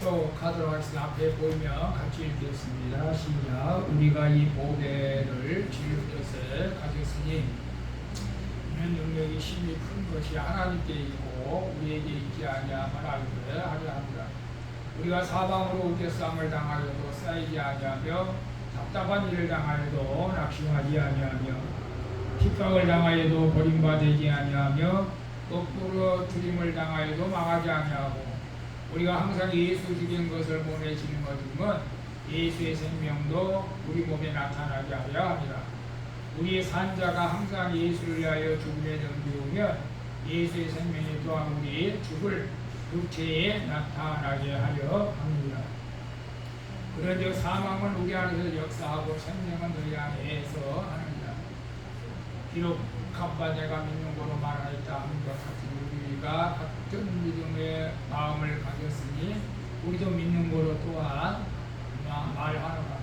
합독하도록 하겠습니다. 앞에 보이면 같이 읽겠습니다. 시작. 우리가 이 보배를 주의 뜻에 가졌으니 이는 능력이 심히 큰 것이 하나님께 있고 우리에게 있지 아니함을 알되 하려 합니다. 우리가 사방으로 우겨쌈을 당하여도 쌓이지 아니하며 답답한 일을 당하여도 낙심하지 아니하며 핍박을 당하여도 버림받지 아니하며 거꾸로 주림을 당하여도 망하지 아니하고 우리가 항상 예수 죽인 것을 몸에 짊어짐은 예수의 생명도 우리 몸에 나타나게 하려 합니다. 우리의 산자가 항상 예수를 위하여 죽음에 넘기우면 예수의 생명이 또한 우리 죽을 육체에 나타나게 하려 합니다. 그런즉 사망은 우리 안에서 역사하고 생명은 너희 안에서 하느니라. 비록 값과 내가 믿는 거로 말하였다 하는 것 같은 우리가 같은 믿음의 마음을 가졌으니 우리도 믿는 거로 또한 말하노라.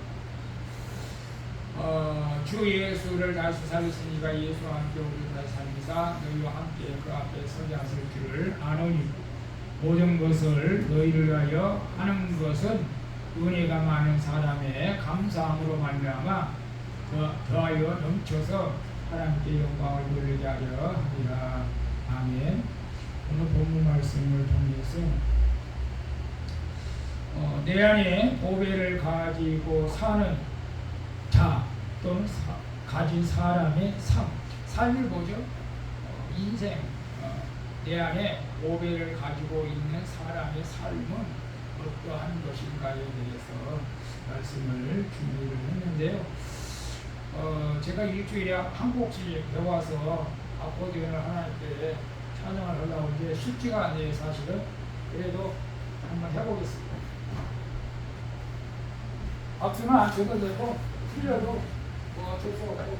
주 예수를 다시 살리시니가 예수와 함께 우리 다시 살리사 너희와 함께 그 앞에 서게 하실 줄을 아노니 모든 것을 너희를 위하여 하는 것은 은혜가 많은 사람의 감사함으로 말미암아 더하여 넘쳐서 하나님께 영광을 돌리게 하려 합니다. 아멘. 오늘 본문 말씀을 통해서 내 안에 보배를 가지고 사는 자 또는 가진 사람의 삶을 보죠. 인생 내 안에 보배를 가지고 있는 사람의 삶은 어떠한 것인가에 대해서 말씀을 준비를 했는데요. 제가 일주일에 한 곡씩 배워서 아코디언을 하나님께 찬양을 하려고 이제 쉽지가 않네요, 사실은. 그래도 한번 해보겠습니다. 박수는 안 쳐도 되고, 틀려도 뭐 어쩔 수 없고,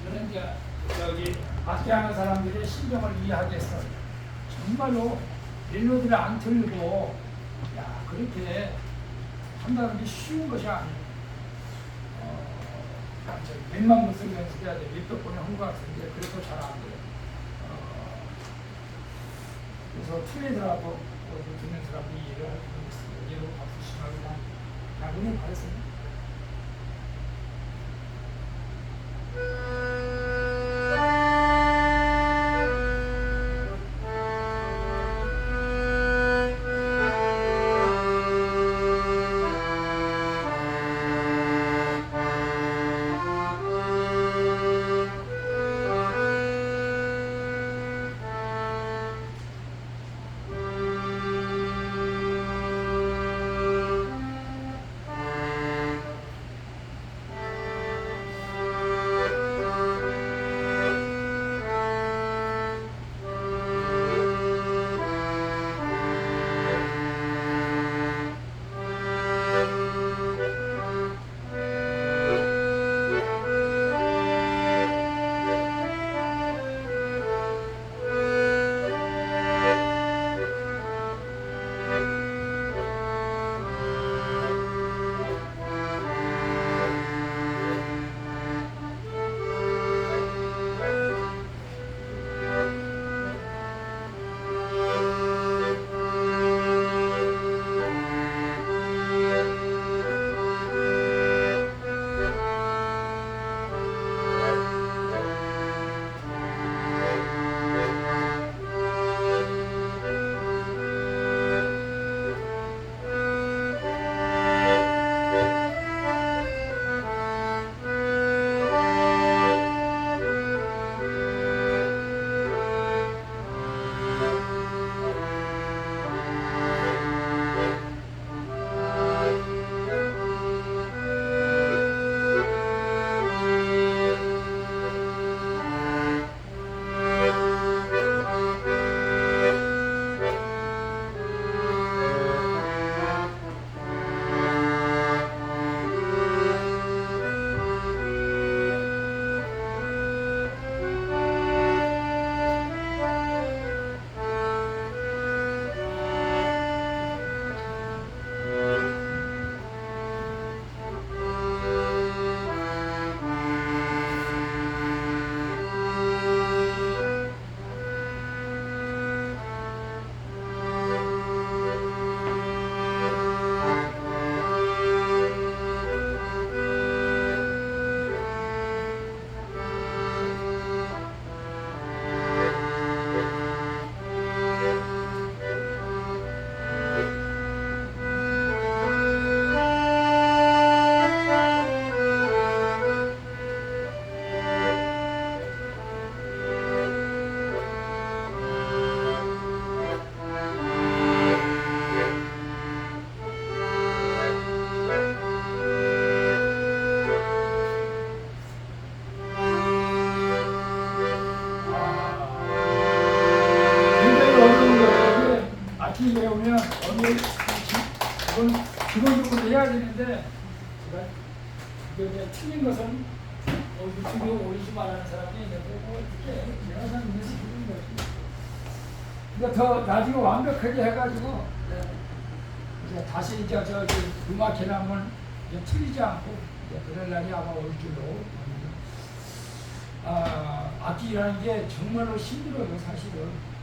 저는 이제 여기 악기하는 사람들의 심정을 이해하겠어요. 정말로 멜로디를 안 틀고, 야, 그렇게 한다는 게 쉬운 것이 아니에요. 몇만 번씩 연습해야 돼. 몇백 번에 한 것 같은데, 그래도 잘 안 돼요. 그래서 틀리더라고, 듣는 사람들이 이해를 하고 있습니다. 예로 박수 심하게 야근을 받았습니다. 어려운 거예요. 이게 아침에 배우면 오늘 기본적으로 해야 되는데 제가 이게 틀린 것은 유튜브에 올리지 말라는 사람이 있는데 이렇게 영상 있는 시키는 거지. 그러니까 더 나중에 완벽하게 해가지고 이제 다시 이제 저기 음악회를 한번 이제 틀리지 않고 이제 그럴 날이 아마 올 줄로 봅니다. 악기라는 게 정말로 힘들어요, 사실은.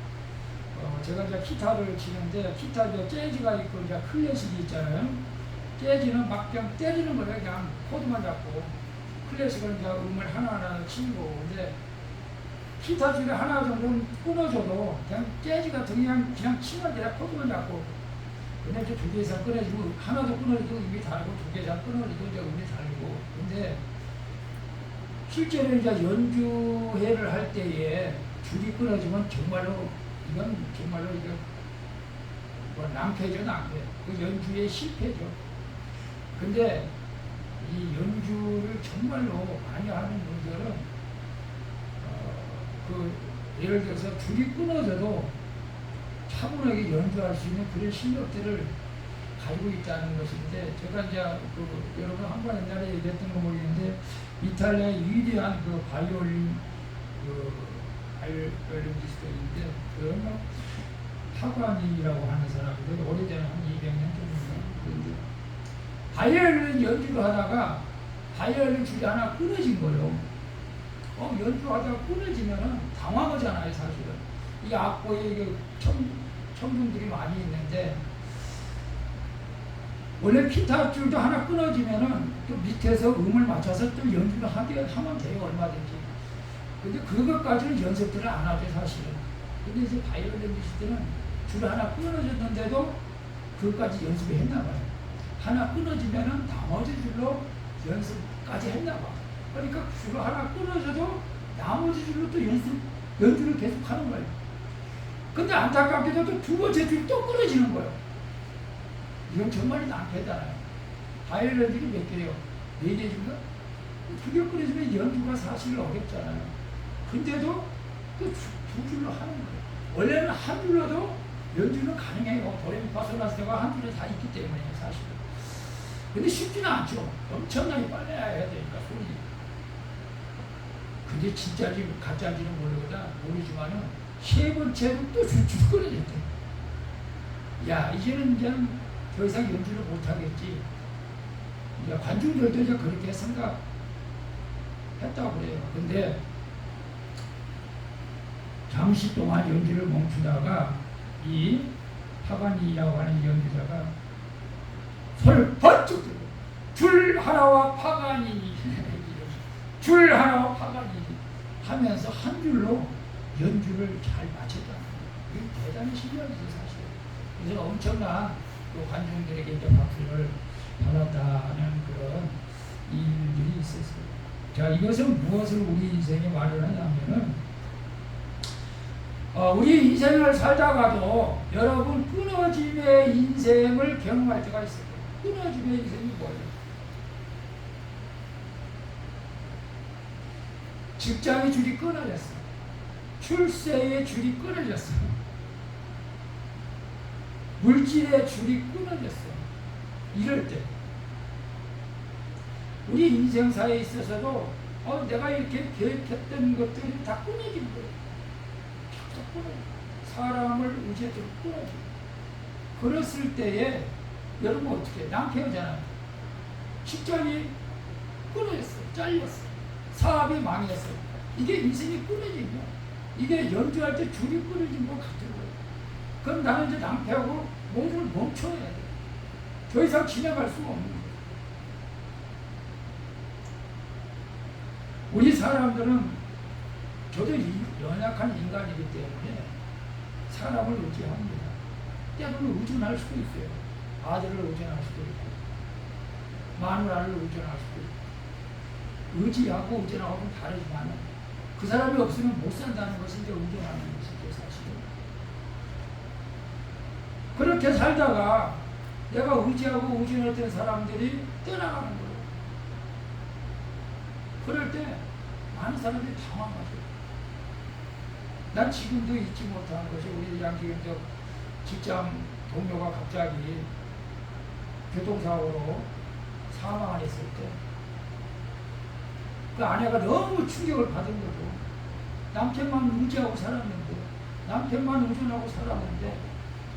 제가 이제 기타를 치는데 기타 이제 재즈가 있고 이제 클래식이 있잖아요. 재즈는 막 그냥 때리는 거예요, 그냥 코드만 잡고. 클래식은 이제 음을 하나하나 치는 거고. 근데 기타 중에 하나 정도는 끊어줘도 그냥 재즈 같은 그냥 치면 그냥 코드만 잡고. 근데 이제 두 개 이상 끊어지고 하나도 끊어져도 음이 다르고 두 개 이상 끊어져도 이제 음이 다르고. 근데 실제로 이제 연주회를 할 때에 줄이 끊어지면 정말로 이건 정말로 이거 뭐 낭패죠, 낭패. 그 연주의 실패죠. 근데 이 연주를 정말로 많이 하는 분들은 예를 들어서 줄이 끊어져도 차분하게 연주할 수 있는 그런 실력들을 가지고 있다는 것인데, 제가 이제 여러분 한번 옛날에 얘기했던 거 모르겠는데 이탈리아의 위대한 바이올린 바이올리니스트인데 그런 파가니라고 하는 사람인데 오래전에 한 200년 전인가. 바이올린 연주를 하다가 바이올린 줄이 하나 끊어진 거예요. 연주하다가 끊어지면은 당황하잖아요, 사실은. 이 악보에 청중들이 많이 있는데, 원래 기타 줄도 하나 끊어지면은 또 밑에서 음을 맞춰서 또 연주를 하면 돼요, 얼마든지. 근데 그것까지는 연습들을 안 하죠, 사실은. 근데 이제 바이올리니스트는 줄 하나 끊어졌는데도 그것까지 연습을 했나 봐요. 하나 끊어지면은 나머지 줄로 연습까지 했나 봐. 그러니까 줄 하나 끊어져도 나머지 줄로 또 연주를 계속 하는 거예요. 근데 안타깝게도 또 두 번째 줄이 또 끊어지는 거예요. 이건 정말 낭패잖아요. 바이올린들이 몇 개요? 4개 줄인가? 두 개 끊어지면 연주가 사실 어렵잖아요. 근데도 또 두 줄로 하는 거예요. 원래는 한 줄로도 연주는 가능해요. 도레미파솔라시도가 한 줄에 다 있기 때문에 사실은. 근데 쉽지는 않죠. 엄청나게 빨리 해야 되니까 소리. 근데 진짜인지 가짜인지는 모르지만은 세 번째로 또 줄 끊어졌대. 야, 이제는 그냥 더 이상 연주를 못하겠지. 이제 관중들도 이제 그렇게 생각했다고 그래요. 근데 잠시 동안 연주를 멈추다가 이 파가니라고 하는 연주자가 손을 번쩍 들고 줄 하나와 파가니 줄 하나와 파가니 하면서 한 줄로 연주를 잘 마쳤다는 거예요. 이게 대단히 신기하죠, 사실. 그래서 엄청난 또 관중들에게 이제 박수를 받았다는 그런 일들이 있었어요. 자, 이것은 무엇을 우리 인생에 말을 하냐면은, 우리 인생을 살다가도 여러분 끊어짐의 인생을 경험할 때가 있어요. 끊어짐의 인생이 뭐예요? 직장의 줄이 끊어졌어. 출세의 줄이 끊어졌어. 물질의 줄이 끊어졌어. 이럴 때 우리 인생사에 있어서도 내가 이렇게 계획했던 것들이 다 끊어진 거예요. 다 끊어져. 사람을 의지해서 끊어져. 그랬을 때에 여러분 어떻게 낭패하잖아요. 직장이 끊어졌어. 잘렸어. 사업이 망했어. 이게 인생이 끊어진 거야. 이게 연주할 때 줄이 끊어진 것 같은 거예요. 그럼 나는 이제 낭패하고 몸을 멈춰야 돼. 더 이상 진행할 수가 없는 거예요. 우리 사람들은 저도 연약한 인간이기 때문에 사람을 의지합니다. 때로는 의존할 수도 있어요. 아들을 의존할 수도 있고, 마누라를 의존할 수도 있고. 의지하고 의존하고는 다르지만 그 사람이 없으면 못 산다는 것이 이제 의존하는 것이죠, 사실은. 그렇게 살다가 내가 의지하고 의존했던 사람들이 떠나가는 거예요. 그럴 때 많은 사람들이 당황하죠. 난 지금도 잊지 못하는 것이 우리 양기경적 직장 동료가 갑자기 교통사고로 사망했을 때 그 아내가 너무 충격을 받은 거죠. 남편만 의지하고 살았는데, 남편만 의존하고 살았는데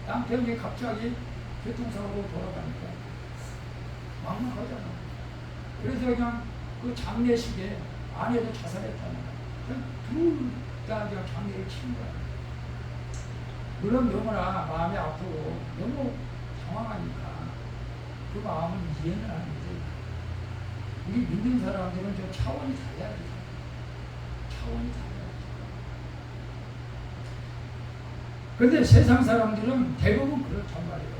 남편이 갑자기 교통사고로 돌아가니까 막막하잖아. 그래서 그냥 그 장례식에 아내도 자살했다는 거야. 그냥 둘 다 그냥 장례를 치는 거야. 물론 너무나 마음이 아프고 너무 당황하니까 그 마음은 이해는 하는데, 우리 믿는 사람들은 좀 차원이 달라야죠. 차원이 달라야죠. 근데 세상 사람들은 대부분 그렇단 말이에요.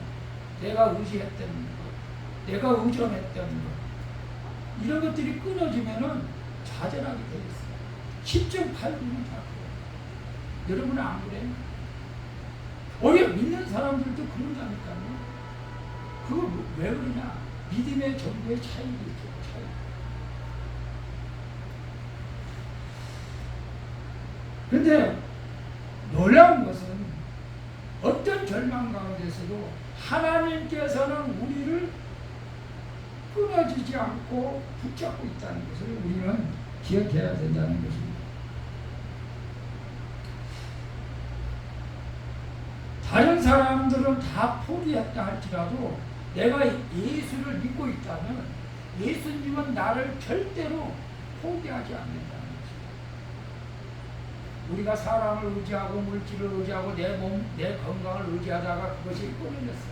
내가 의지했던 것, 내가 의존했던 것, 이런 것들이 끊어지면은 좌절하게 돼 있어요. 10점 8분은 다 그래요. 여러분은 안 그래요? 오히려 믿는 사람들도 그런다니까요. 그거 왜 그러냐? 믿음의 정도의 차이가 있죠. 차이. 근데 놀라운 것은 어떤 절망 가운데서도 하나님께서는 우리를 끊어지지 않고 붙잡고 있다는 것을 우리는 기억해야 된다는 것입니다. 다른 사람들은 다 포기했다 할지라도 내가 예수를 믿고 있다면 예수님은 나를 절대로 포기하지 않는다는 것입니다. 우리가 사람을 의지하고 물질을 의지하고 내 몸, 내 건강을 의지하다가 그것이 끊어졌어.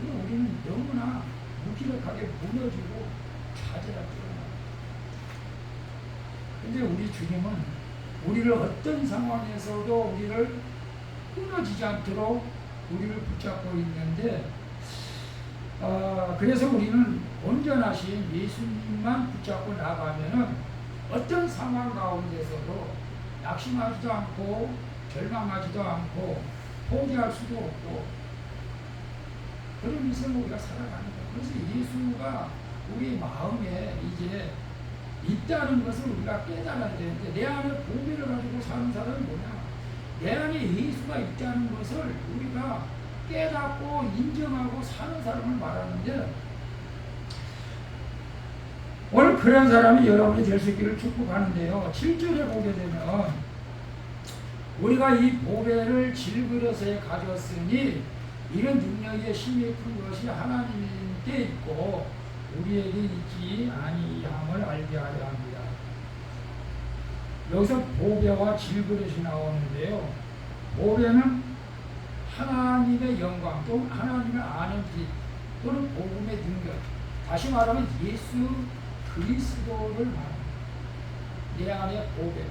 그럼 우리는 너무나 무기력하게 무너지고 좌절하죠. 근데 우리 주님은 우리를 어떤 상황에서도 우리를 끊어지지 않도록 우리를 붙잡고 있는데, 그래서 우리는 온전하신 예수님만 붙잡고 나가면은 어떤 상황 가운데서도 낙심하지도 않고 절망하지도 않고 포기할 수도 없고 그런 인생을 우리가 살아가는 거예요. 그래서 예수가 우리 마음에 이제 있다는 것을 우리가 깨달아야 되는데, 내 안에 보배를 가지고 사는 사람이 뭐냐? 내 안에 예수가 있다는 것을 우리가 깨닫고 인정하고 사는 사람을 말하는데, 오늘 그런 사람이 여러분이 될 수 있기를 축복하는데요. 7절에 보게 되면 우리가 이 보배를 질그릇에 가졌으니 이런 능력의 힘이 큰 것이 하나님께 있고 우리에게 있지 아니함을 알게 하려 합니다. 여기서 보배와 질그릇이 나오는데요. 보배는 하나님의 영광 또는 하나님을 아는 빛 또는 복음의 능력, 다시 말하면 예수 그리스도를 말합니다. 내 안에 보배,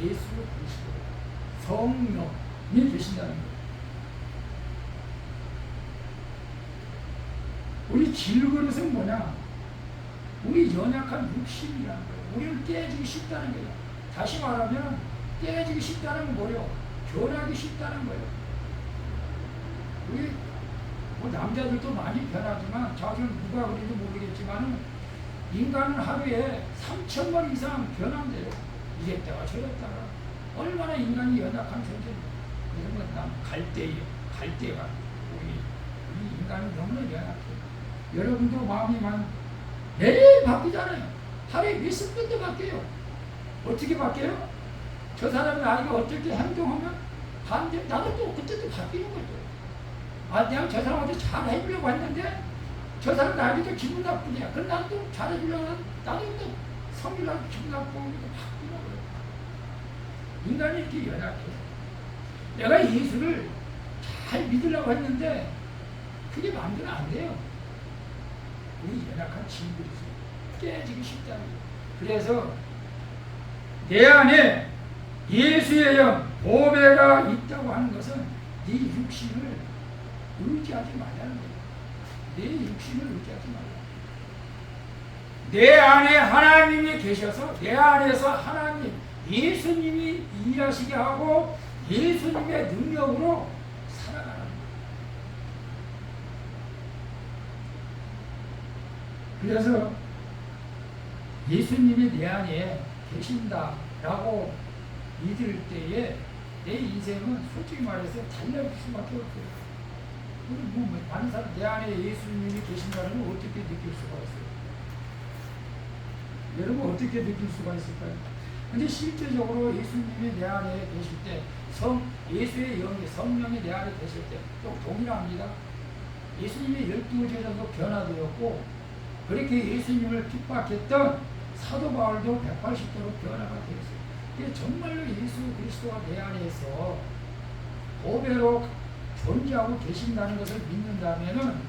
예수 그리스도, 성령이 계신다는 거예요. 우리 질그릇은 뭐냐? 우리 연약한 육신이라는 거예요. 우리를 깨지기 쉽다는 거예요. 다시 말하면 깨지기 쉽다는 건 뭐예요? 변하기 쉽다는 거예요. 우리 뭐 남자들도 많이 변하지만 자기는 누가 그런지 모르겠지만 인간은 하루에 3,000번 이상 변한대요. 이랬다가 저랬다가. 얼마나 인간이 연약한 존재인가. 그러면 난 갈대가 우리 인간은 너무나 연약해요. 여러분도 마음이 매일 바뀌잖아요. 하루에 몇십 번도 바뀌어요. 어떻게 바뀌어요? 저 사람이 나이가 어떻게 행동하면 반대, 나도 또 그때 또 바뀌는 거죠. 내가 저 사람한테 잘 해주려고 했는데 저 사람 나에게 또 기분 나쁘냐. 그럼 나도 또 잘해주려고 하면 나도 또 성질나고 기분 나쁘고 바뀌는 거예요. 인간이 이렇게 연약해요. 내가 예수를 잘 믿으려고 했는데 그게 마음대로 안 돼요. 우리 연약한 친구들이 깨지기 쉽다는 거예요. 그래서 내 안에 예수의 영, 보배가 있다고 하는 것은 네 육신을 의지하지 말라는 거예요. 내 육신을 의지하지 말라. 내 안에 하나님이 계셔서 내 안에서 하나님, 예수님이 일하시게 하고 예수님의 능력으로 살아가는 거예요. 그래서 예수님이 내 안에 계신다라고 믿을 때에 내 인생은 솔직히 말해서 달라질 수밖에 없어요. 많은 사람 내 안에 예수님이 계신다는 걸 어떻게 느낄 수가 있어요? 여러분 어떻게 느낄 수가 있을까요? 근데 실제적으로 예수님이 내 안에 계실 때 예수의 영이 성령이 내 안에 계실 때 또 동일합니다. 예수님의 12제자도 변화되었고 그렇게 예수님을 핍박했던 사도 바울도 180도로 변화가 되었어요. 이게 정말로 예수 그리스도가 내 안에서 보배로 존재하고 계신다는 것을 믿는다면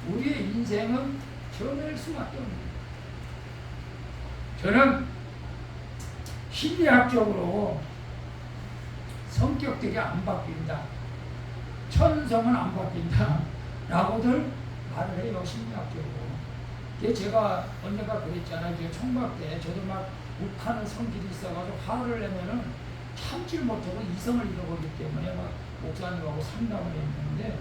우리의 인생은 변할 수밖에 없습니다. 저는 심리학적으로 성격들이 안 바뀐다, 천성은 안 바뀐다 라고들 말을 해요. 심리학적으로. 제가 언젠가 그랬잖아요. 총각 때 저도 막 욱하는 성질이 있어가지고 화를 내면은 참지를 못하고 이성을 잃어버리기 때문에 막 목사님하고 상담을 했는데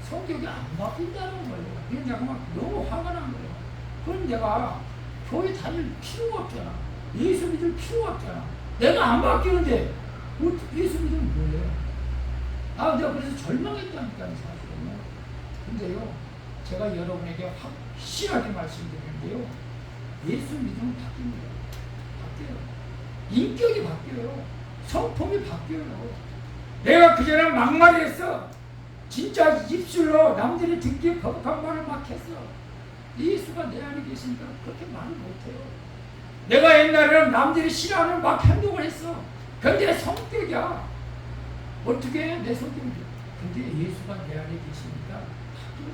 성격이 안 바뀐다는 거예요. 그래서 내가 막 너무 화가 난 거예요. 그럼 내가 교회 다닐 필요가 없잖아. 예수 믿을 필요가 없잖아. 내가 안 바뀌는데 예수 믿으면 뭐예요? 내가 그래서 절망했다니까요, 사실은요. 근데요, 제가 여러분에게 확실하게 말씀드리는데요, 예수 믿으면 바뀝니다. 바뀌어요. 인격이 바뀌어요. 성품이 바뀌어요. 내가 그전에 막말했어. 진짜 입술로 남들이 듣기에 거북한 말을 막 했어. 예수가 내 안에 계시니까 그렇게 말을 못해요. 내가 옛날에는 남들이 싫어하는 막 행동을 했어. 근데 성격이야. 어떻게 해? 내 성격이. 근데 예수가 내 안에 계시니까 바뀌어요.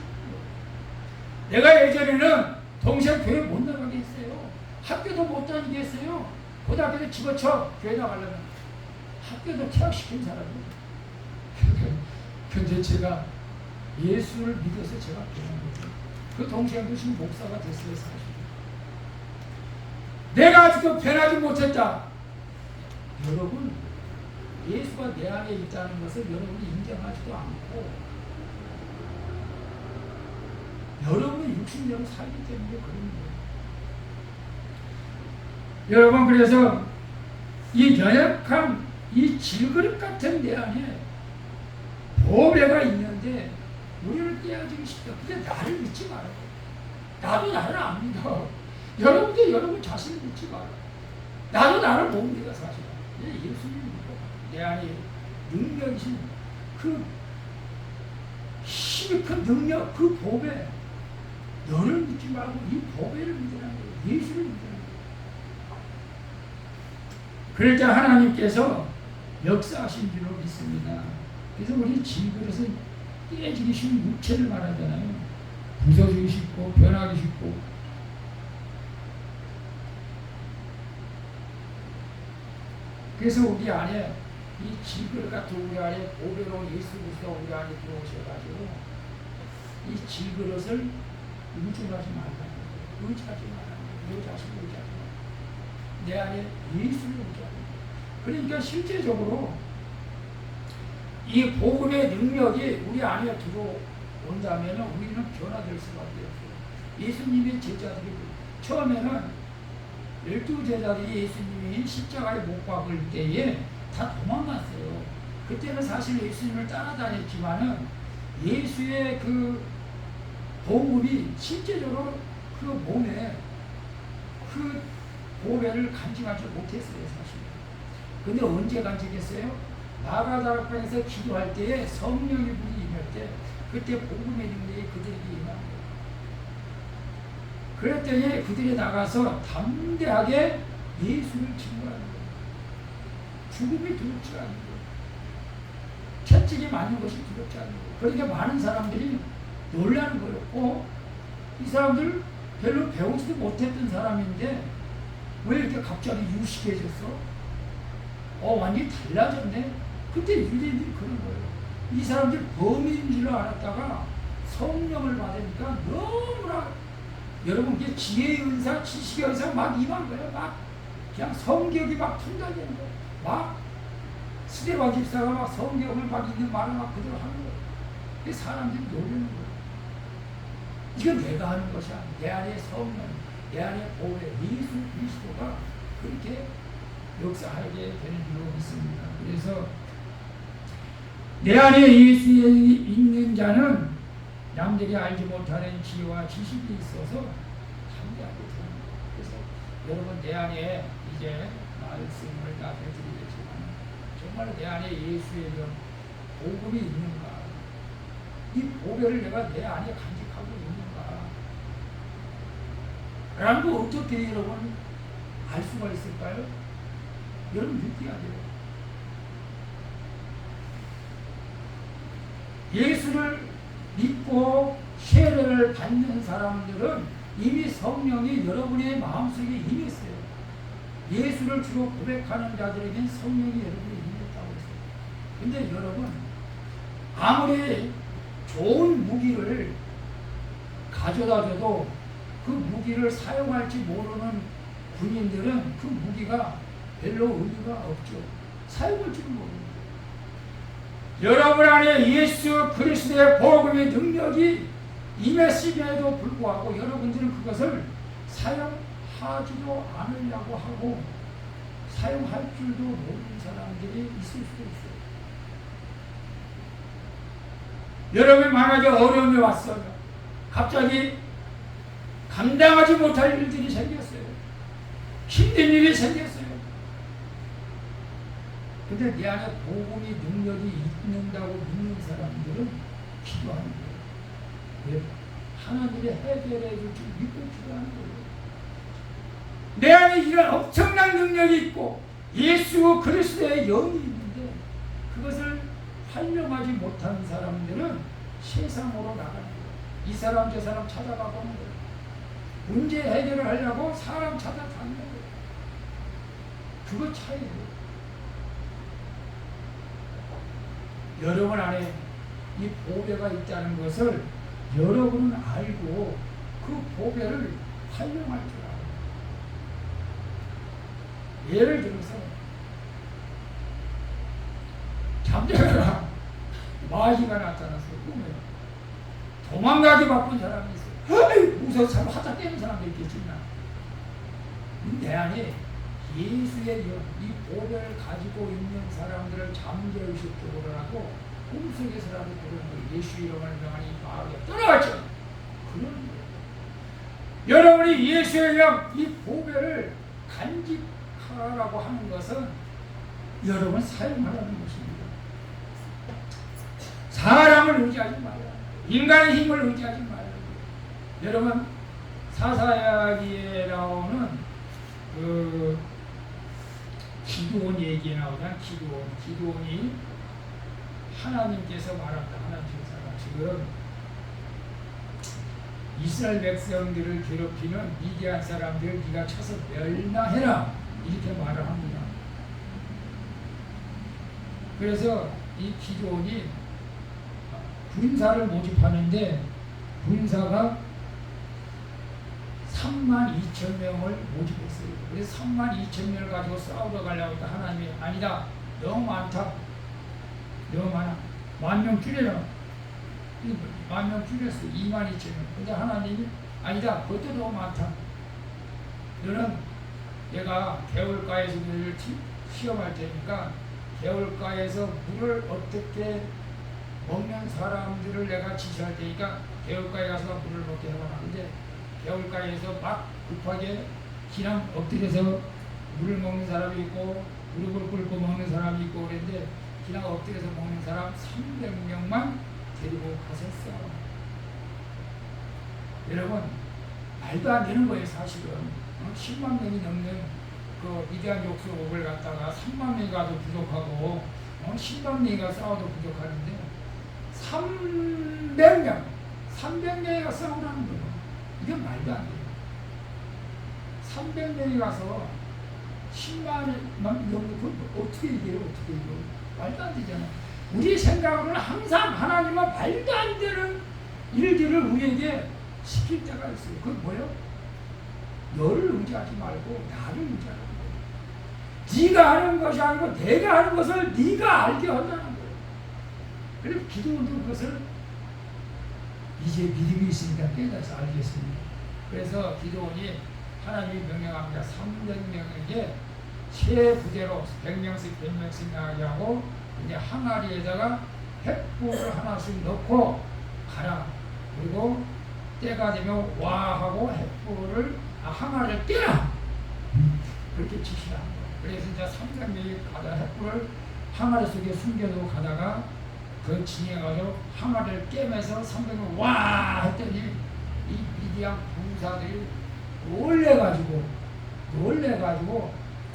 내가 예전에는 동생 교회 못 나가게 했어요. 학교도 못 다니게 했어요. 고등학교도 집어쳐 교회 나가려면. 학교도 퇴학시킨 사람이에요. 근데 제가 예수를 믿어서 제가 변한 거죠. 그 동생도 지금 목사가 됐어요, 사실. 내가 아직도 변하지 못했다. 여러분, 예수가 내 안에 있다는 것을 여러분이 인정하지도 않고 여러분이 육신대로 살기 때문에 그런 거예요. 여러분, 그래서 이 연약한 이 질그릇 같은 내 안에 보배가 있는데 우리를 깨어지기 쉽다. 근데 나를 믿지 말아요. 나도 나를 안 믿어. 여러분도 여러분 자신을 믿지 말아요. 나도 나를 못 믿어, 사실. 예수님 믿어. 내 안에 능력이신 그 힘이 큰 능력, 그 보배. 너를 믿지 말고 이 보배를 믿으라는 거예요. 예수를 믿으라는 거예요. 그럴 때 하나님께서 역사하신 줄로 믿습니다. 그래서 우리 질그릇은 깨지기 쉬운 육체를 말하잖아요. 부서지기 쉽고 변하기 쉽고. 그래서 우리 안에 이 질그릇 같은 우리 안에 보배로 예수 그리스도가 우리 안에 들어오셔가지고 이 질그릇을 의존하지 말라는 거예요. 의지하지 말라는 거예요. 내 자신을 의지하지 말라는 거예요. 내 안에 예수를 의지하는 거예요. 그러니까 실제적으로 이 복음의 능력이 우리 안에 들어온다면 우리는 변화될 수밖에 없어요. 예수님의 제자들이 처음에는 12제자들이 예수님이 십자가에 못 박을 때에 다 도망갔어요. 그때는 사실 예수님을 따라다녔지만은 예수의 그 복음이 실제적으로 그 몸에 그 보배를 간직하지 못했어요, 사실. 근데 언제 간직했어요? 마가다락방에서 기도할 때에 성령의 불이 임할 때 그때 복음의 능력이 그들에게 임한 거예요. 그랬더니 그들이 나가서 담대하게 예수를 증거하는 거예요. 죽음이 두렵지 않은 거예요. 채찍이 맞는 것이 두렵지 않은 거예요. 그러니까 많은 사람들이 놀라는 거예요. 이 사람들 별로 배우지도 못했던 사람인데 왜 이렇게 갑자기 유식해졌어? 완전히 달라졌네? 그때 유대인들이 그런 거예요. 이 사람들 범인인 줄 알았다가 성령을 받으니까 너무나 여러분 이게 지혜의 은사, 지식의 은사 막 임한 거예요. 막 그냥 성격이 막 풍달되는 거예요. 막 스데반 집사가 막 성경을 막 있는 말을 막 그대로 하는 거예요. 사람들이 놀라는 거예요. 이건 내가 하는 것이 아니야. 내 안에 성령, 내 안에 보배, 예수 그리스도가 그렇게 역사하게 되는 줄로 믿습니다. 그래서 내 안에 예수에 있는 자는 남들이 알지 못하는 지혜와 지식이 있어서 참되하게 됩니다. 그래서 여러분 내 안에 이제 말씀을 다 해드리겠지만 정말 내 안에 예수의 복음이 있는가, 이 보배를 내가 내 안에 간직하고 있는가 라는 거 어떻게 여러분 알 수가 있을까요? 여러분 느껴야 돼요. 예수를 믿고 세례를 받는 사람들은 이미 성령이 여러분의 마음속에 임했어요. 예수를 주로 고백하는 자들에겐 성령이 여러분에 임했다고 했어요. 근데 여러분 아무리 좋은 무기를 가져다 줘도 그 무기를 사용할지 모르는 군인들은 그 무기가 별로 의미가 없죠. 사용할지는 모릅니다. 여러분 안에 예수 그리스도의 복음의 능력이 임했음에도 불구하고 여러분들은 그것을 사용하지도 않으려고 하고 사용할 줄도 모르는 사람들이 있을 수도 있어요. 여러분 만약에 어려움이 왔어요. 갑자기 감당하지 못할 일들이 생겼어요. 힘든 일이 생겼어요. 근데 내 안에 복음의 능력이 있는다고 믿는 사람들은 기도하는 거예요. 왜? 하나님이 해결해 줄 줄 믿고 기도하는 거예요. 내 안에 이런 엄청난 능력이 있고 예수 그리스도의 영이 있는데 그것을 활용하지 못하는 사람들은 세상으로 나가는 거예요. 이 사람 저 사람 찾아가 보는 거예요. 문제 해결을 하려고 사람 찾아다니는 거예요. 그거 차이예요. 여러분 안에 이 보배가 있다는 것을 여러분은 알고 그 보배를 활용할 줄 알아요. 예를 들어서 잠자다가 마귀가 나타나서 꿈에 도망가기 바쁜 사람이 있어요. 무서워서 참 화자 깨는 사람도 있겠지만 내 안에 예수의 영, 이 보배를 가지고 있는 사람들을 잠재의식적으로 하고 꿈속에서라도 그런 거 예수 이름을 명하니 마귀가 떠나갔죠. 그런 거예요. 여러분이 예수의 영, 이 보배를 간직하라고 하는 것은 여러분 사용하라는 것입니다. 사람을 의지하지 말아요. 인간의 힘을 의지하지 말아요. 여러분 사사야기에 나오는 기드온 얘기에 나오잖아. 기드온이 하나님께서 말한다. 하나님께서 지금 이스라엘 백성들을 괴롭히는 미디안 사람들을 네가 쳐서 멸망해라 이렇게 말을 합니다. 그래서 이 기드온이 군사를 모집하는데 군사가 32,000명을 모집했어요. 그래서 32,000명을 가지고 싸우러 가려고 했다. 하나님이 아니다. 너무 많다. 너무 많아. 10,000명 줄여라. 10,000명 줄였어. 22,000명. 근데 하나님이 아니다. 그것도 너무 많다. 너는 내가 개울가에서 너를 시험할 테니까 개울가에서 물을 어떻게 먹는 사람들을 내가 지시할 테니까 개울가에 가서 물을 먹게 해봐라. 근데 개울가에서 막 급하게 그냥 엎드려서 물을 먹는 사람이 있고 무릎을 꿇고 먹는 사람이 있고 그랬는데 그냥 엎드려서 먹는 사람 300명만 데리고 가셨어. 여러분 말도 안 되는 거예요. 사실은 10만 명이 넘는 그 위대한 족속을 갖다가 3만 명이 가도 부족하고 10만 명이 가서 싸워도 부족하는데 300명이 가서 싸우라는 거예요. 이건 말도 안 돼요. 300명이 가서 10만 넘는 건 어떻게 이겨요? 어떻게 이겨요? 말도 안 되잖아. 우리 생각으로는 항상 하나님은 말도 안 되는 일들을 우리에게 시킬 때가 있어요. 그건 뭐예요? 너를 의지하지 말고 나를 의지하는 거예요. 네가 하는 것이 아니고 내가 하는 것을 네가 알게 한다는 거예요. 그리고 기도원도 그것을 이제 믿음이 있으니까 깨달아서 알겠습니다. 그래서 기도원이 하나님이 명령합니다. 300명에게 세 부대로 100명씩 나가게 하고 이제 항아리에다가 횃불을 하나씩 넣고 가라. 그리고 때가 되면 와 하고 횃불을 항아리를 떼라. 그렇게 지시를 한 거예요. 그래서 이제 300명이 가다 횃불을 항아리 속에 숨겨두고 가다가 그 진행하여 항아리를 깨면서 300명 와 했더니 이 미디안 부사들이 놀래가지고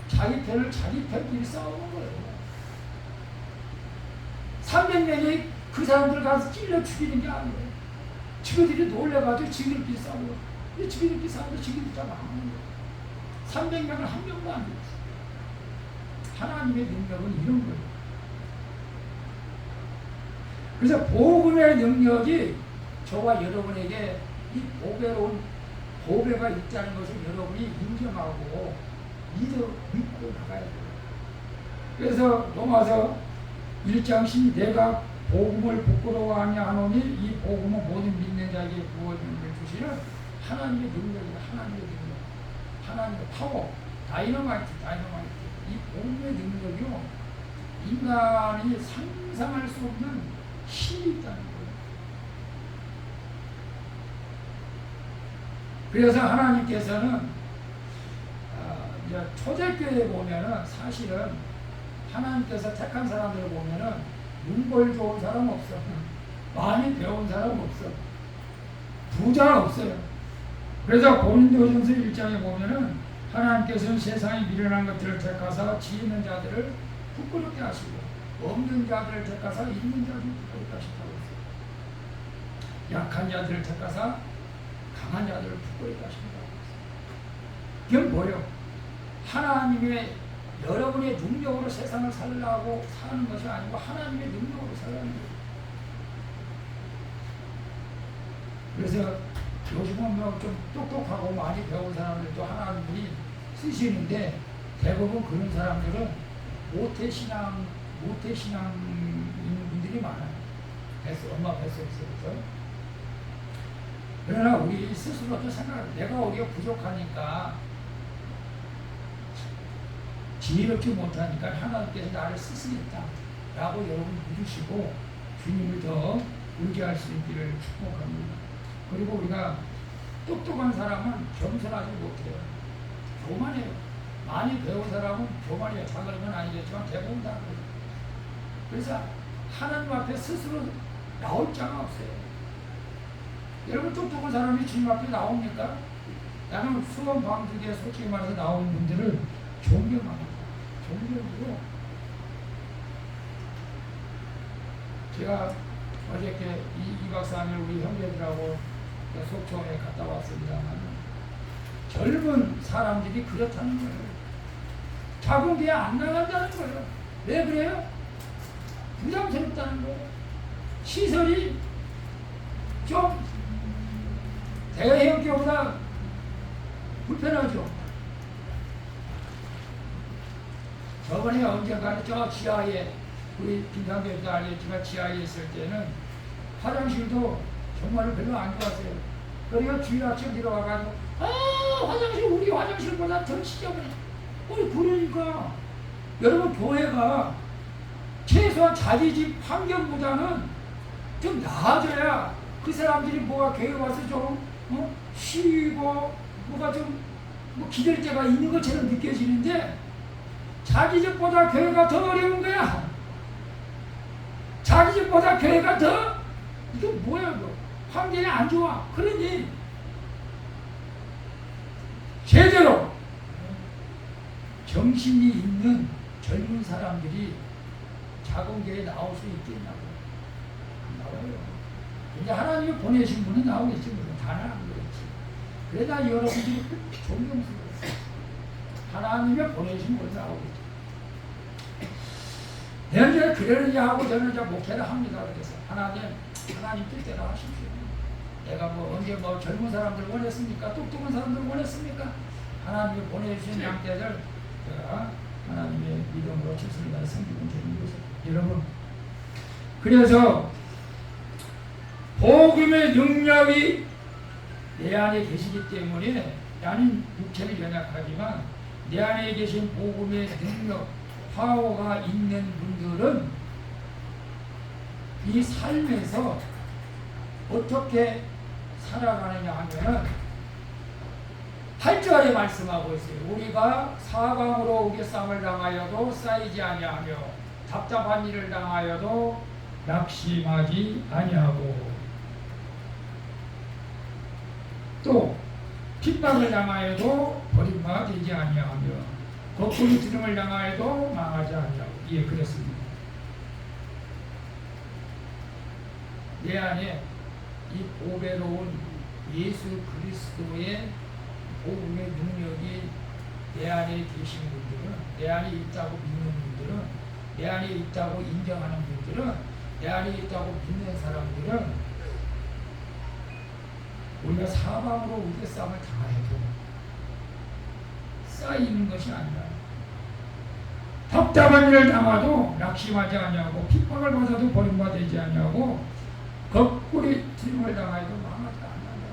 자기 편을 자기 편끼리 싸우는 거예요. 300명이 그 사람들 가서 찔러 죽이는 게 아니에요. 지그들이 놀래가지고 지그들끼리 싸우고, 지그들끼리 싸우고 지그들끼리 싸우는 거예요. 300명을 한 명도 안 죽였어요. 하나님의 능력은 이런 거예요. 그래서 복음의 능력이 저와 여러분에게 이 보배가 있다는 것을 여러분이 인정하고 믿고 나가야 돼요. 그래서 로마서 1장 10 내가 복음을 부끄러워하니 하노니 이 복음은 모든 믿는 자에게 부어짐을 주시는 하나님의 능력이다. 하나님의 파워, 다이너마이트. 이 복음의 능력이요, 인간이 상상할 수 없는 힘이 있다는 거예요. 그래서 하나님께서는 이제 초대교회에 보면은 사실은 하나님께서 택한 사람들을 보면은 눈벌 좋은 사람 없어. 많이 배운 사람 없어. 부자 없어요. 그래서 고린도전서 1장에 보면은 하나님께서는 세상에 미련한 것들을 택하사 지혜 있는 자들을 부끄럽게 하시고 없는 자들을 택하사 있는 자들을 부끄럽게 하신다고 했어요. 약한 자들을 택하사 강한 자들을 부끄럽게 하신다고 했어요. 이건 뭐예요? 하나님의 여러분의 능력으로 세상을 살라고 사는 것이 아니고 하나님의 능력으로 살라는 거예요. 그래서 요즘은 좀 똑똑하고 많이 배운 사람들도 하나님이 쓰시는데 대부분 그런 사람들은 모태신앙인 분들이 많아요. 엄마 뱃속에서. 그러나 우리 스스로도 생각해요. 내가 우리가 부족하니까 지혜롭지 못하니까 하나님께서 나를 쓰시겠다 라고 여러분 믿으시고 주님을 더 의지할 수 있기를 축복합니다. 그리고 우리가 똑똑한 사람은 겸손하지 못해요. 교만해요. 많이 배운 사람은 교만해요. 다 그런 건 아니겠지만 대부분 다 그래요. 그래서 하나님 앞에 스스로 나올 자가 없어요. 여러분 똑똑한 사람이 주님 앞에 나옵니까? 나는 수원 방주기에 솔직히 말해서 나오는 분들을 존경합니다. 존경이고, 제가 어저께 이 박사님 우리 형제들하고 속초에 갔다 왔습니다만 젊은 사람들이 그렇다는 거예요. 자궁기에 안 나간다는 거예요. 왜 그래요? 부담스럽다는 거예요. 시설이 좀 대형교보다 불편하죠. 저번에 언젠가 저 지하에 우리 김상교도 알겠지만 지하에 있을 때는 화장실도 정말 별로 안 좋았어요. 그래서 주일 아침 들어와가지고 화장실 우리 화장실보다 더 지저분해. 그러니까 여러분 교회가 최소한 자기 집 환경보다는 좀 나아져야 그 사람들이 뭐가 교회 와서 좀 쉬고 뭐가 좀 기댈 때가 있는 것처럼 느껴지는데 자기 집보다 교회가 더 어려운 거야. 자기 집보다 교회가 더 이게 뭐야 이거. 환경이 안 좋아. 그러니 제대로 정신이 있는 젊은 사람들이 자궁계에 나올 수 있겠냐고. 안 나와요. 근데 하나님이 보내신 분은 나오겠지. 다 나오는 거겠지. 그러다 여러분들이 존경스러워요. 하나님이 보내신 분은 나오겠지. 내가 이제 그러느냐 하고 저는 이제 목회를 합니다. 그래서 하나님 뜻대로 하십시오. 내가 언제 젊은 사람들 원했습니까? 똑똑한 사람들 원했습니까? 하나님이 보내주신 양떼들 제가 하나님의 믿음으로 최선을 섬기면 되는 것을. 여러분, 그래서 복음의 능력이 내 안에 계시기 때문에 나는 육체는 연약하지만 내 안에 계신 복음의 능력, 파워가 있는 분들은 이 삶에서 어떻게 살아가느냐 하면은 8절에 말씀하고 있어요. 우리가 사방으로 우겨쌈을 당하여도 쌓이지 아니하며 답답한 일을 당하여도 낙심하지 아니하고 또 핍박을 당하여도 버림받지 아니하며 거꾸로 들음을 당하여도 망하지 아니하고. 예, 그렇습니다. 내 안에 이 보배로운 예수 그리스도의 복음의 능력이 내 안에 계신 분들은, 내 안에 있다고 믿는 분들은, 내 안에 있다고 인정하는 분들은, 내 안에 있다고 믿는 사람들은 우리가 사방으로 우겨쌈을 당해도 쌓이는 것이 아니라, 답답한 일을 당하도 낙심하지 아니하고 핍박을 받아도 버림받지 아니하고 거꾸리 트림을 당하여도 망하지 않는다.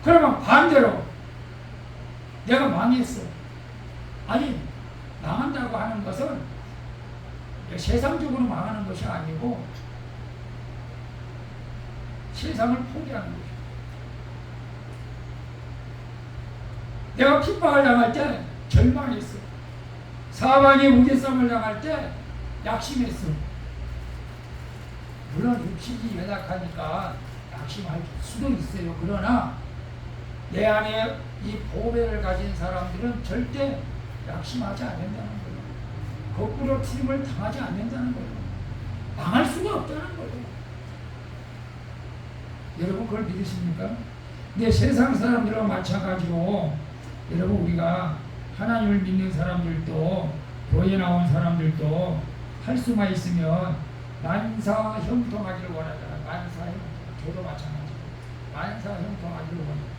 그러면 반대로 내가 망했어. 아니, 망한다고 하는 것은 세상적으로 망하는 것이 아니고 세상을 포기하는 것이야. 내가 핍박을 당할 때 절망했어. 사방에 우겨쌈을 당할 때 낙심했어. 물론 육신이 연약하니까 낙심할 수도 있어요. 그러나 내 안에 이 보배를 가진 사람들은 절대 낙심하지 않는다는 거예요. 거꾸로 트림을 당하지 않는다는 거예요. 당할 수가 없다는 거예요. 여러분 그걸 믿으십니까? 근데 세상 사람들과 마찬가지로 여러분 우리가 하나님을 믿는 사람들도 교회 나온 사람들도 할 수만 있으면 만사형통하기를 원하잖아요. 만사형통. 저도 마찬가지로 만사형통하기를 원해요.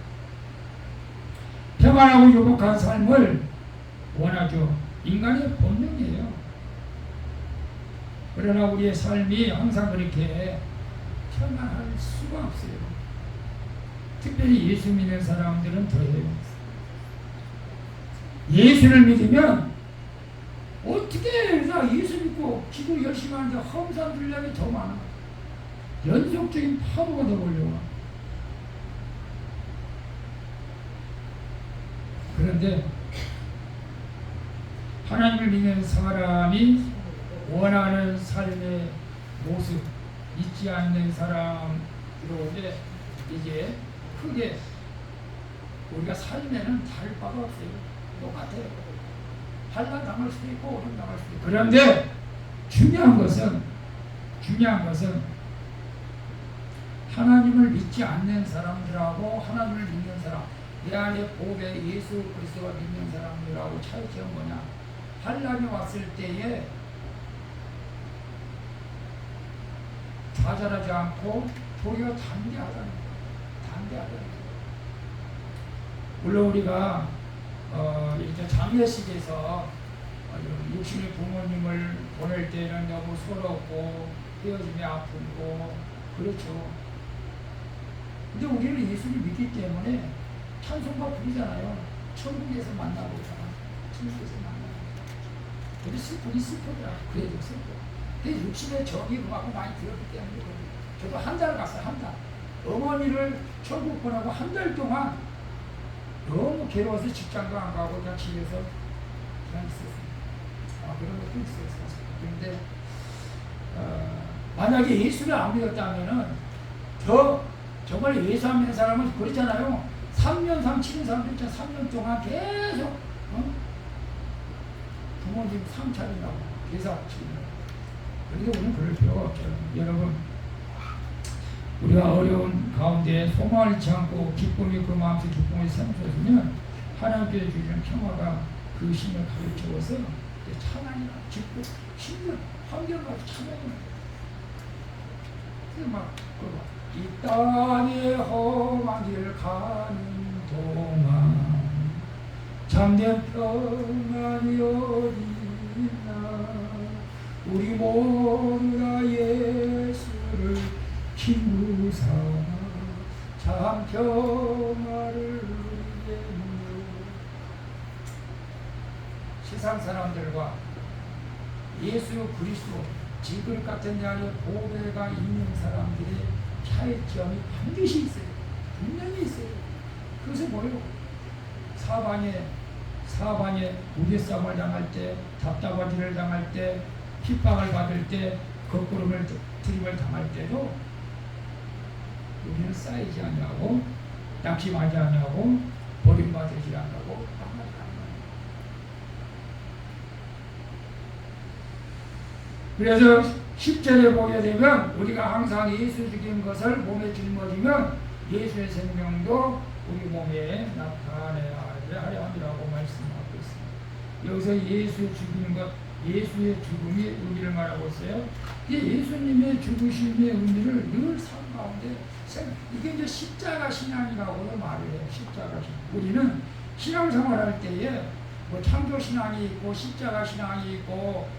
평안하고 유복한 삶을 원하죠. 인간의 본능이에요. 그러나 우리의 삶이 항상 그렇게 평안할 수가 없어요. 특별히 예수 믿는 사람들은 더해요. 예수를 믿으면 어떻게 나 예수 믿고 기도 열심히 하는데 험산 분량이 더 많아. 연속적인 파도가 더 몰려와. 그런데 하나님을 믿는 사람이 원하는 삶의 모습 잊지 않는 사람 들어오는데 이제 크게 우리가 삶에는 다를 바가 없어요. 똑같아요. 환난 당할 수도 있고 어려움 당할 수도 있고. 그런데 중요한 것은 하나님을 믿지 않는 사람들하고 하나님을 믿는 사람, 내 안에 복에 예수 그리스도가 믿는 사람들하고 차이점은 뭐냐? 환난이 왔을 때에 좌절하지 않고 도리어 담대하다는 거예요. 물론 우리가 이렇게 장례식에서 육신의 부모님을 보낼 때는 너무 서럽고 헤어짐이 아프고 그렇죠. 근데 우리는 예수를 믿기 때문에 찬송가 부르잖아요. 천국에서 만나보자. 천국에서 만나보자. 우리 슬프니 슬프더라. 그래도 슬퍼. 근데 육신의 정이 그만큼 많이 들었기 때문에 저도 한 달 갔어요. 한 달. 어머니를 천국 보내고 한 달 동안 너무 괴로워서 직장도 안 가고 그냥 집에서 그냥 있었어요. 그런 것도 있어요. 그런데 만약에 예수를 안 믿었다면은 정말 예수 안 믿는 사람은 그렇잖아요. 3년 삼치는 사람들 있잖아. 3년 동안 계속 부모님 상 차린다고 계속 치는. 그런데 우리는 그럴 필요가 없죠. 여러분 우리가 어려운 가운데 소망을 잃지 않고 기쁨이 그 마음속 기쁨을 삼으면 하나님께서 주시는 평화가 그 힘을 가르쳐서 찬양이나 기쁨, 힘든 환경까지 찬양이나 이 땅의 험한 길 가는 동안 참된 평안이 어디나 우리 모두 다 예수를 친구 삼아 참 평화를 누리겠노. 세상 사람들과 예수 그리스도 질그릇 같은 데 안에 보배가 있는 사람들의 차이점이 반드시 있어요. 분명히 있어요. 그것은 뭐예요? 사방에 우겨싸움을 당할 때, 답답한 일을 당할 때, 핍박을 받을 때, 거꾸름을 드림을 당할 때도 우리는 쌓이지 않냐고, 낙심하지 않냐고, 버림받으지 않냐고. 그래서 10절에 보게 되면 우리가 항상 예수 죽인 것을 몸에 짊어지면 예수의 생명도 우리 몸에 나타내야 하려 함이라고 말씀하고 있습니다. 여기서 예수 죽인 것, 예수의 죽음이 의미를 말하고 있어요. 예수님의 죽으심의 의미를 늘 삶 가운데 이게 이제 십자가 신앙이라고 말을 해요. 십자가 신앙. 우리는 신앙생활할 때에 뭐 창조 신앙이 있고 십자가 신앙이 있고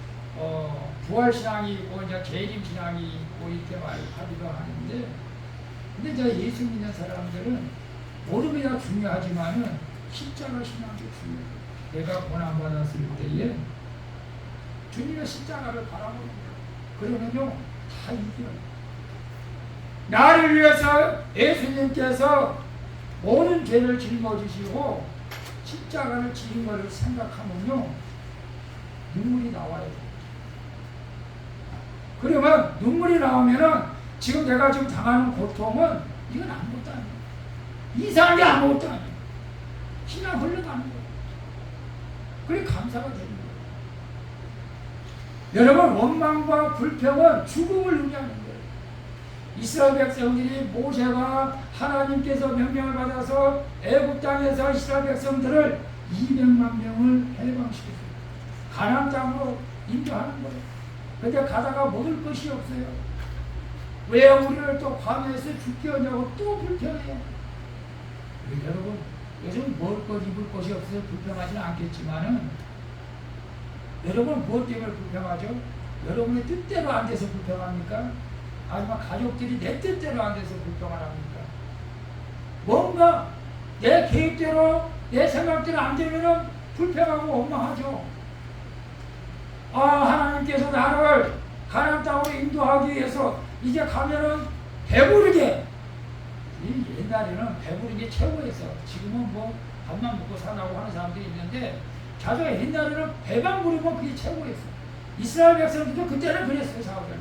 부활 신앙이 있고 이제 재림 신앙이 있고 이렇게 말하기도 하는데, 근데 이제 예수 믿는 사람들은 모든 게 다 중요하지만은 십자가 신앙이 중요해요. 내가 고난 받았을 때에 주님의 십자가를 바라보는 거예요. 그러면요 다 이겨요. 나를 위해서 예수님께서 모든 죄를 짊어지시고 십자가를 지신 것을 생각하면요 눈물이 나와요. 그러면 눈물이 나오면은 지금 내가 지금 당하는 고통은 이건 아무것도 아니에요. 이상한 게 아무것도 아니에요. 그냥 흘러가는 거예요. 그래 감사가 되는 거예요. 여러분, 원망과 불평은 죽음을 의미하는 거예요. 이스라엘 백성들이 모세가 하나님께서 명령을 받아서 애굽 땅에서 이스라엘 백성들을 200만 명을 해방시켰어요. 가나안 땅으로 인도하는 거예요. 근데 가다가 먹을 것이 없어요. 왜 우리를 또 광야에서 죽게 하냐고 또 불평해요. 여러분, 요즘 먹을 것, 입을 것이 없어서 불평하지는 않겠지만은, 여러분 무엇 때문에 불평하죠? 여러분의 뜻대로 안 돼서 불평합니까? 아니면 가족들이 내 뜻대로 안 돼서 불평을 합니까? 뭔가 내 계획대로, 내 생각대로 안 되면은 불평하고 원망하죠. 하나님께서 나를 가나안 땅으로 인도하기 위해서 이제 가면은 배부르게, 옛날에는 배부르게 최고였어. 지금은 뭐 밥만 먹고 사라고 하는 사람들이 있는데, 자기가 옛날에는 배만 부르면 그게 최고였어. 이스라엘 백성들도 그때는 그랬어요. 사업은.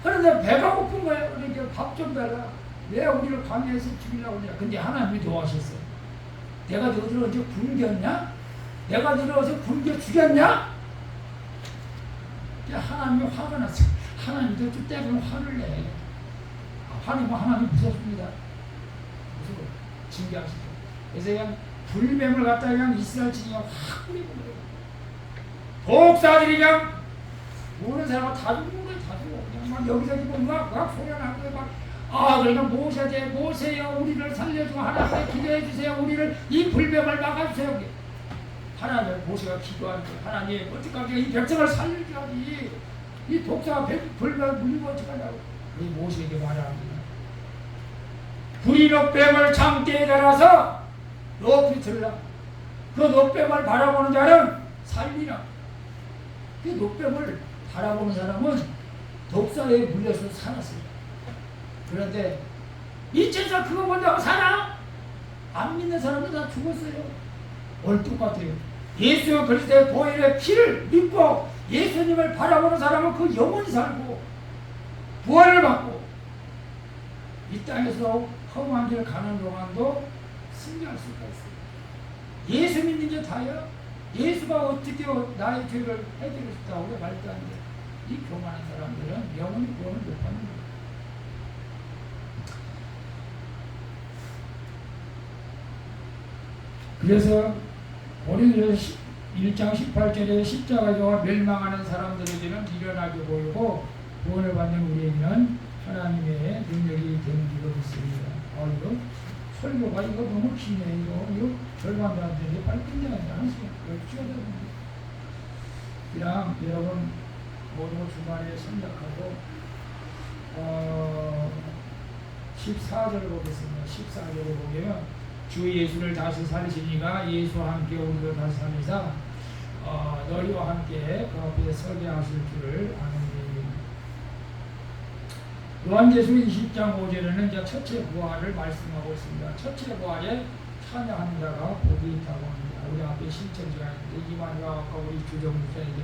그런데 배가 고픈 거예요. 그러니까 밥 좀 달라. 왜 우리를 광야에서 죽이려고 그러냐. 근데 하나님이 도와주셨어. 내가 너희를 언제 굶겼냐? 내가 너희를 어디서 굶겨 죽였냐? 하나님이 화가 났어. 하나님도 좀 때로는 화를 내. 하나님 무섭습니다. 무서워. 징계하시죠. 그래서 그냥 불뱀을 갖다가 그냥 이스라엘 지경에 확 뿌리고 그래요. 독사들이 그냥 모르는 사람은 다 죽는 거예요. 다 죽어. 그냥 막 여기서 지금 막 소리가 나고 막 그러니까 모세요 우리를 살려주고 하나님께 기도해 주세요. 우리를 이 불뱀을 막아주세요. 하나님, 모세가 기도하는 거예요. 하나님, 어떡하지? 이 백성을 살려줘야지. 이 독사가 불뱀을 물리고 어떡하냐고. 이 모세에게 말합니다. 불이 놋뱀을 장대에 달아서 높이 들라. 그 놋뱀을 바라보는 자는 살리라. 그 놋뱀을 바라보는 사람은 독사에 물려서 살았어요. 그런데 이천사 그거 본다고 살아? 안 믿는 사람은 다 죽었어요. 오늘 똑같아요. 예수 그리스도의 보혈의 피를 믿고 예수님을 바라보는 사람은 그 영원히 살고 부활을 받고 이 땅에서 험한 길 가는 동안도 승리할 수가 있어요. 예수 믿는 게 다야? 예수가 어떻게 나의 죄를 해결할 수 있다고 말도 안 돼. 이 교만한 사람들은 영원히 구원을 못 받는 거예요. 그래서 고린도서 1장 18절에 십자가가 멸망하는 사람들에게는 미련하게 보이고 구원을 받는 우리에게는 하나님의 능력이 되는 줄로 믿습니다. 이거 설교가 이거 너무 기네. 이거 절반도 안 되는데 빨리 끝내야 돼. 한 시간 찍어야 되는데. 그냥 여러분 모두 주말에 생각하고 14절을 보겠습니다. 14절을 보면 주 예수를 다시 살리시니가 예수와 함께 우리도 다시 살리사 너희와 함께 그 앞에 서게 하실 줄을 아노니. 요한계시록 20장 5절에는 이제 첫째 부활을 말씀하고 있습니다. 첫째 부활에 참여하는 자가 복이 있다고 합니다. 우리 앞에 신천지가 있는데 이만희가 아까 우리 주정부장에게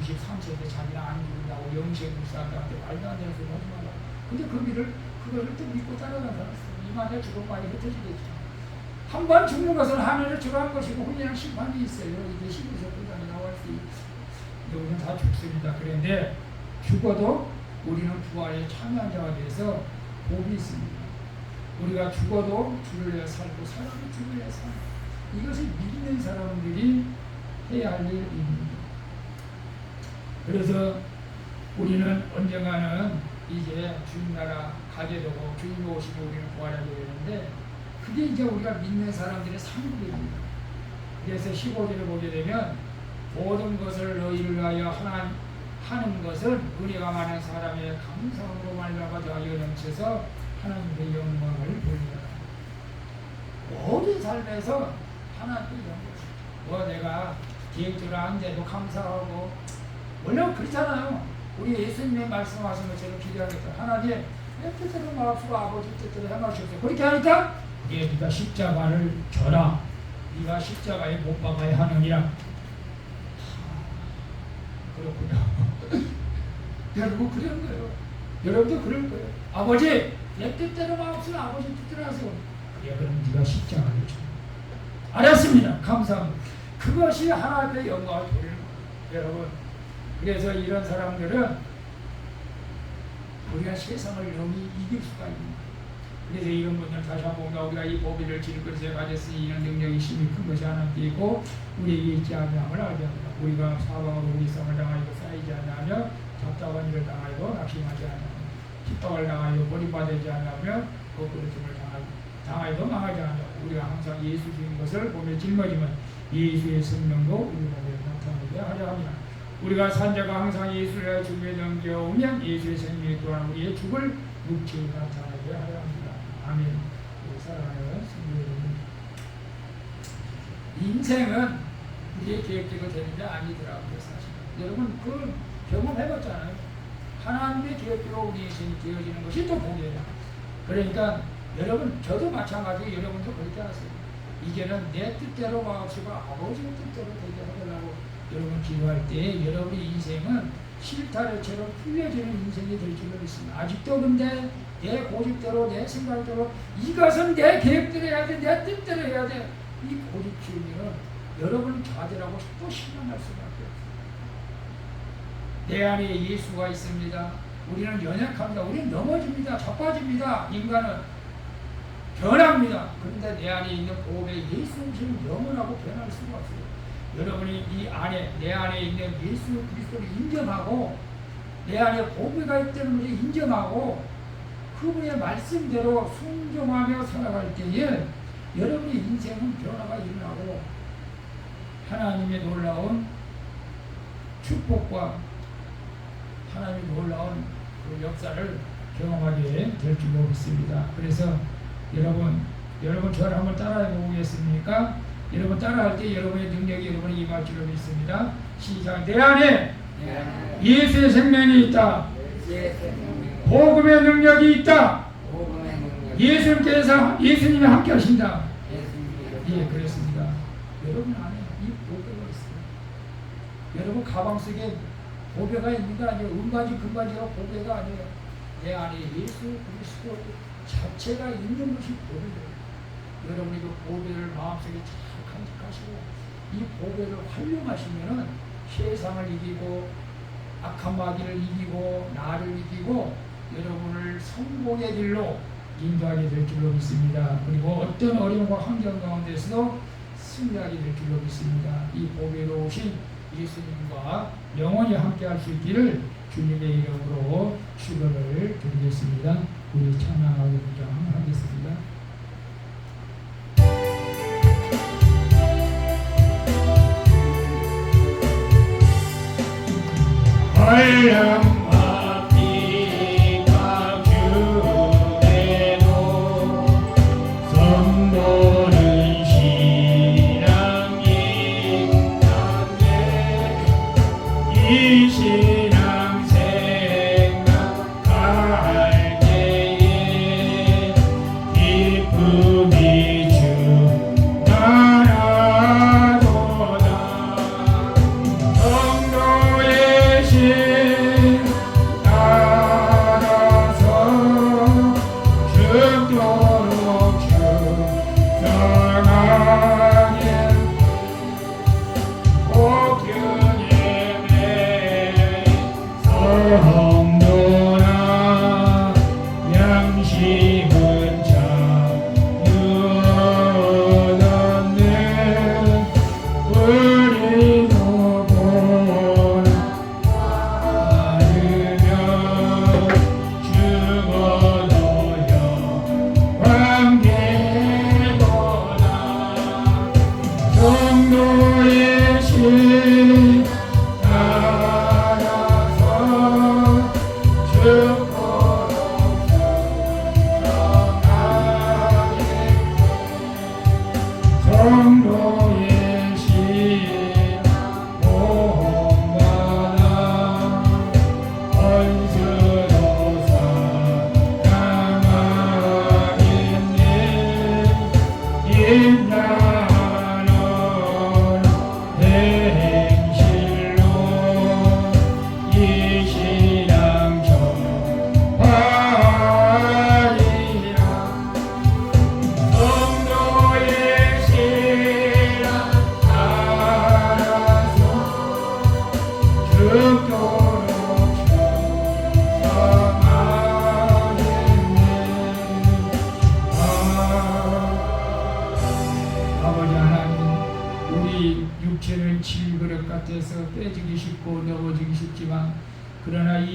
93세인데 자기는 안 죽는다고 영생 불사한다는데 말도 안 되는 소리 하지 마라. 근데 그거를 또 믿고 따라가는 사람 이만희 죽은 말이 흩어지겠죠. 한 번 죽는 것은 하늘에 들어간 것이고 그냥 심판이 있어요. 이게 12서 부장이 나올 수 있어요. 우리는 다 죽습니다. 그런데 죽어도 우리는 부활에 참여한 자가 돼서 복이 있습니다. 우리가 죽어도 주를 위해 살고 사람이 주를 위해 살고 이것을 믿는 사람들이 해야 할 일입니다. 그래서 우리는 언젠가는 이제 주님 나라 가게 되고 주님이 오시고 우리는 부활하게 되는데 그게 이제 우리가 믿는 사람들의 상급입니다. 그래서 15절을 보게 되면 모든 것을 너희를 위하여 하는 것은 은혜가 많은 사람의 감사함으로 말미암아 더하여 넘쳐서 하나님의 영광을 돌리라. 모든 삶에서 하나님의 영광. 내가 계획대로 안 돼도 감사하고 원래 그렇잖아요. 우리 예수님의 말씀하신 것처럼 기도하겠다. 하나님 내 뜻대로 마옵시고 아버지 뜻대로 행하시옵소서. 그렇게 하니까 네가 십자가를 져라. 네가 십자가에 못 박아야 하느니라. 그렇군요. 여러분 그런 거예요. 여러분도 그럴 거예요. 아버지 내 뜻대로 마옵시고 아버지 뜻대로 하세요. 그래 그럼 네가 십자가를 져. 알았습니다. 감사합니다. 그것이 하나님의 영광을 돌리는 거예요. 여러분 그래서 이런 사람들은 우리가 세상을 영이 이길 수가 있는 거예요. 그래서 이런 분들 다시 한번 우리가 이 보배를 지을 것에 가졌으니 이는 능력이 심히 큰 것이 하나님께 있고 우리에게 있지 아니함을 알게 합니다. 우리가 사방으로 우리성을 당하여 쌓이지 아니하며 답답한 일을 당하여 낙심하지 아니하며 핍박을 당하여 버림받지 아니하며 거꾸로짐을 당하여도 망하지 아니하며 우리가 항상 예수 주인 것을 보며 짊어지면 예수의 생명도 우리 몸에 나타나게 하려 합니다. 우리가 산자가 항상 예수를 위하여 죽음에 넘겨오면 예수의 생명이 또한 우리의 죽을 육체에 나타나게 하려 합니다. 아멘. 사랑하는 성도 여러분, 인생은 우리의 계획대로 되는 게 아니더라고요. 사실 여러분 그 경험해봤잖아요. 하나님의 계획대로 우리 인생이 되어지는 것이 또 복이에요. 그러니까 여러분 저도 마찬가지고 여러분도 그렇게 하세요. 이제는 내 뜻대로 마옵시고 아버지의 뜻대로 되게 하려고 여러분 기도할 때 여러분의 인생은 실타래처럼 풀려지는 인생이 될 줄로 믿습니다. 아직도 근데 내 고집대로 내 생각대로 이것은 내 계획대로 해야 돼, 내 뜻대로 해야 돼. 이 고집 키우면 여러분 좌절하고 또 실망할 수밖에 없어요. 내 안에 예수가 있습니다. 우리는 연약합니다. 우리는 넘어집니다. 자빠집니다. 인간은 변합니다. 그런데 내 안에 있는 보험의 예수는 영원하고 변할 수가 없어요. 여러분이 이 안에 내 안에 있는 예수 그리스도를 인정하고 내 안에 보배가 있다는 것을 인정하고 그분의 말씀대로 순종하며 살아갈 때에 여러분의 인생은 변화가 일어나고 하나님의 놀라운 축복과 하나님의 놀라운 그 역사를 경험하게 될 줄로 믿습니다. 그래서 여러분 저를 한번 따라해 보겠습니까? 여러분 따라할 때 여러분의 능력이 여러분이 임할 줄로 믿습니다. 시작. 내 안에 예수의 생명이 있다. 복음의 능력이 있다. 예수님이 함께 하신다. 예, 그렇습니다. 여러분 안에 이 보배가 있어요. 여러분 가방 속에 보배가 있는 거 아니에요. 은바지 금바지가 보배가 아니에요. 내 안에 예수 그리스도 자체가 있는 것이 보배예요. 여러분이 그 보배를 마음속에 잘 간직하시고 이 보배를 활용하시면은 세상을 이기고 악한 마귀를 이기고 나를 이기고 여러분을 성공의 길로 인도하게 될 줄로 믿습니다. 그리고 어떤 어려움과 환경 가운데서도 승리하게 될 줄로 믿습니다. 이 보배로우신 예수님과 영원히 함께 할 수 있기를 주님의 이름으로 축원을 드리겠습니다. 우리 찬양하고 하겠습니다. 얼른 선보는 신앙이 성도의 신 보험받아 언스도 살아가겠네. 인자는 행실로 이 신앙 전하리라. 성도의 신앙 알아서 죽도록 성하겠네. 아버지 하나님, 우리 육체는 질그릇 같아서 빼지기 쉽고 넘어지기 쉽지만, 그러나 이